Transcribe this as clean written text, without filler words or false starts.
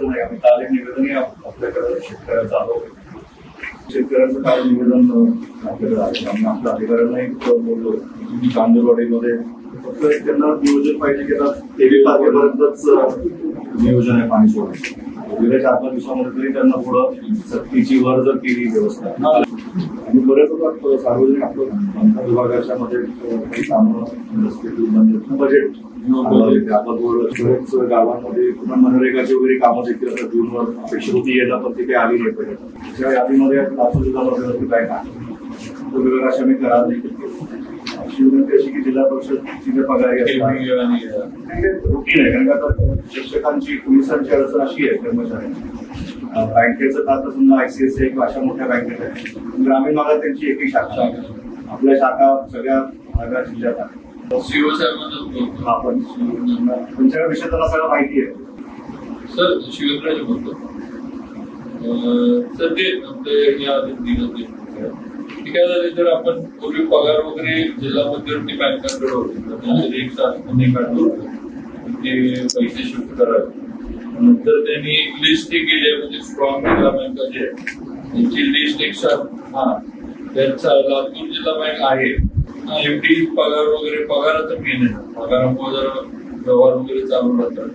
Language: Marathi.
असं नाही. आम्ही काल एक निवेदनही आपल्याकडे शेतकऱ्याचं आलो, शेतकऱ्यांचं काल निवेदन आपल्याकडे आलं. आम्ही आपल्या अधिकाऱ्यांनाही बोललो कांदूरवाडीमध्ये फक्त त्यांना नियोजन पाहिजे की आता 23 तारखेपर्यंतच नियोजन आहे पाणी सोडायचं. गेल्या 4-5 दिवसामध्ये तरी त्यांना थोडं सक्तीची वर जर केली व्यवस्था आणि बरेच होतात सार्वजनिक आपलं बांधकाम विभागाच्या मध्ये काही कामं बजेट बरेच गावांमध्ये पुन्हा मनरेगाची वगैरे कामं देखील आता जूनवर अपेक्षित होती यायला, पण ती काही आली नाही पाहिजे. त्या यादीमध्ये लातूर जिल्ह्यामध्ये काय विभागाशी आम्ही करार देखील केला. अशी विनंती अशी की जिल्हा परिषदची जे पगार रुटीन आहे, कारण आता शिक्षकांची पोलिसांची अडचण अशी आहे कर्मचाऱ्यांची. बँकेचं खातं समजा ICICI किंवा अशा मोठ्या बँकेत आहे, ग्रामीण भागात त्यांची एकही शाखा आहे. आपल्या शाखा सगळ्या भागात जिल्ह्यात आहेत. आपण तुमच्या विषय त्यांना सगळं माहिती आहे. सर शिवेंद्रराज बोलतो. सर ते आपले ठीक आहे, जर आपण पूर्वी पगार वगैरे जिल्हा मध्यवर्ती बँकांकडे होते, एक तास काढलो ते पैसे शिफ्ट करावे. नंतर त्यांनी लिस्ट केली, म्हणजे स्ट्रॉंग जिल्हा बँका जे त्यांची लिस्ट एक त्यांचा लातूर जिल्हा बँक आहे. एफडी पगार वगैरे पगाराचं मेन आहे, पगारामुळे जरा व्यवहार वगैरे चालू राहतात.